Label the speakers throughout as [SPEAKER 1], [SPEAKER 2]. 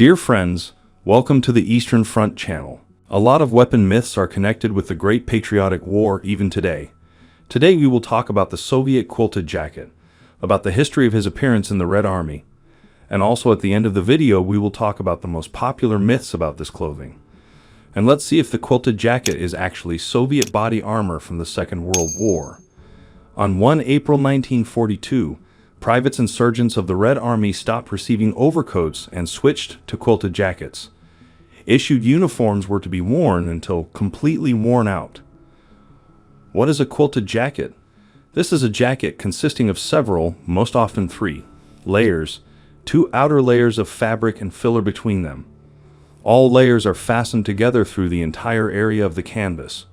[SPEAKER 1] Dear friends, welcome to the Eastern Front channel. A lot of weapon myths are connected with the Great Patriotic War even today. Today we will talk about the Soviet quilted jacket, about the history of his appearance in the Red Army, and also at the end of the video we will talk about the most popular myths about this clothing. And let's see if the quilted jacket is actually Soviet body armor from the Second World War. On 1 April 1942, privates and sergeants of the Red Army stopped receiving overcoats and switched to quilted jackets. Issued uniforms were to be worn until completely worn out. What is a quilted jacket? This is a jacket consisting of several, most often 3, layers, 2 outer layers of fabric and filler between them. All layers are fastened together through the entire area of the canvas.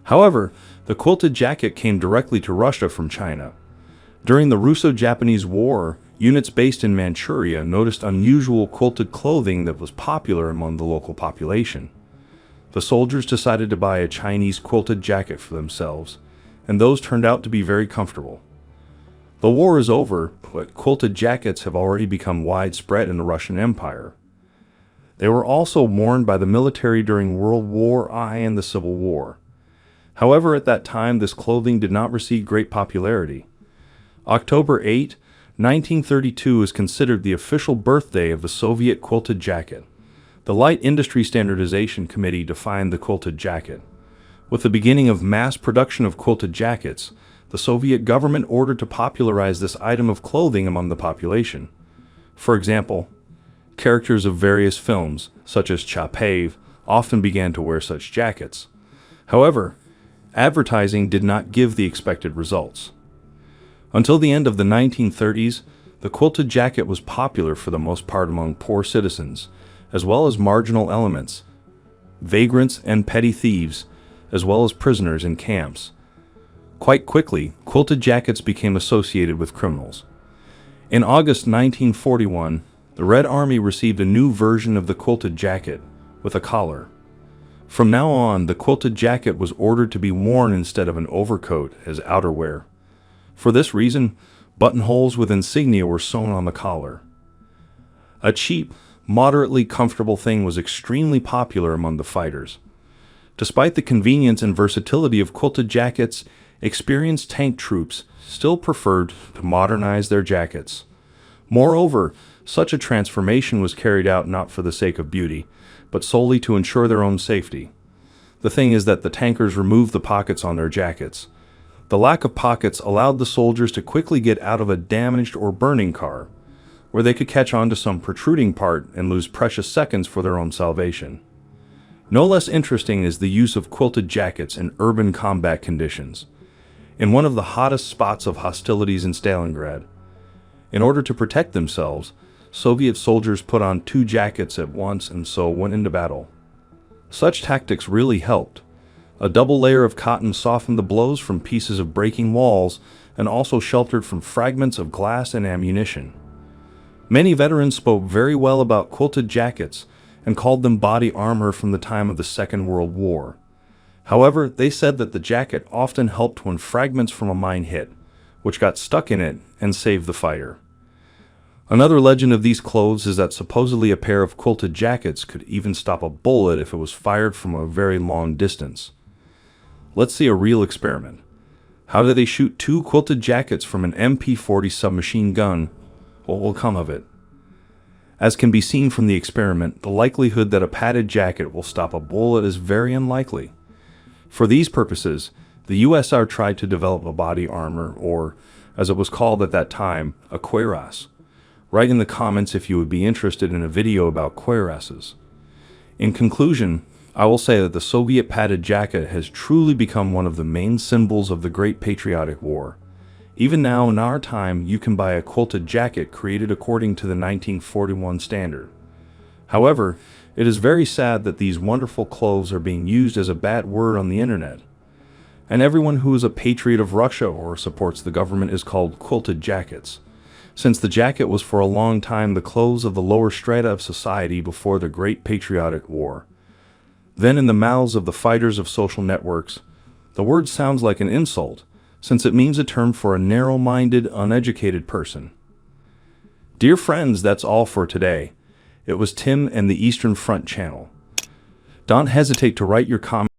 [SPEAKER 1] However, the quilted jacket came directly to Russia from China. During the Russo-Japanese War, units based in Manchuria noticed unusual quilted clothing that was popular among the local population. The soldiers decided to buy a Chinese quilted jacket for themselves, and those turned out to be very comfortable. The war is over, but quilted jackets have already become widespread in the Russian Empire. They were also worn by the military during World War I and the Civil War. However, at that time, this clothing did not receive great popularity. October 8, 1932 is considered the official birthday of the Soviet quilted jacket. The Light Industry Standardization Committee defined the quilted jacket. With the beginning of mass production of quilted jackets, the Soviet government ordered to popularize this item of clothing among the population. For example, characters of various films, such as Chapayev, often began to wear such jackets. However, advertising did not give the expected results. Until the end of the 1930s, the quilted jacket was popular for the most part among poor citizens, as well as marginal elements, vagrants and petty thieves, as well as prisoners in camps. Quite quickly, quilted jackets became associated with criminals. In August 1941, the Red Army received a new version of the quilted jacket, with a collar. From now on, the quilted jacket was ordered to be worn instead of an overcoat as outerwear. For this reason, buttonholes with insignia were sewn on the collar. A cheap, moderately comfortable thing was extremely popular among the fighters. Despite the convenience and versatility of quilted jackets, experienced tank troops still preferred to modernize their jackets. Moreover, such a transformation was carried out not for the sake of beauty, but solely to ensure their own safety. The thing is that the tankers removed the pockets on their jackets. The lack of pockets allowed the soldiers to quickly get out of a damaged or burning car, where they could catch on to some protruding part and lose precious seconds for their own salvation. No less interesting is the use of quilted jackets in urban combat conditions. In one of the hottest spots of hostilities in Stalingrad, in order to protect themselves, Soviet soldiers put on 2 jackets at once and so went into battle. Such tactics really helped. A double layer of cotton softened the blows from pieces of breaking walls and also sheltered from fragments of glass and ammunition. Many veterans spoke very well about quilted jackets and called them body armor from the time of the Second World War. However, they said that the jacket often helped when fragments from a mine hit, which got stuck in it and saved the fighter. Another legend of these clothes is that supposedly a pair of quilted jackets could even stop a bullet if it was fired from a very long distance. Let's see a real experiment. How do they shoot 2 quilted jackets from an MP-40 submachine gun? What will come of it? As can be seen from the experiment, the likelihood that a padded jacket will stop a bullet is very unlikely. For these purposes, the USSR tried to develop a body armor, or, as it was called at that time, a cuirass. Write in the comments if you would be interested in a video about cuirasses. In conclusion, I will say that the Soviet padded jacket has truly become one of the main symbols of the Great Patriotic War. Even now, in our time, you can buy a quilted jacket created according to the 1941 standard. However, it is very sad that these wonderful clothes are being used as a bad word on the internet. And everyone who is a patriot of Russia or supports the government is called quilted jackets, since the jacket was for a long time the clothes of the lower strata of society before the Great Patriotic War. Then in the mouths of the fighters of social networks, the word sounds like an insult, since it means a term for a narrow-minded, uneducated person. Dear friends, that's all for today. It was Tim and the Eastern Front channel. Don't hesitate to write your comments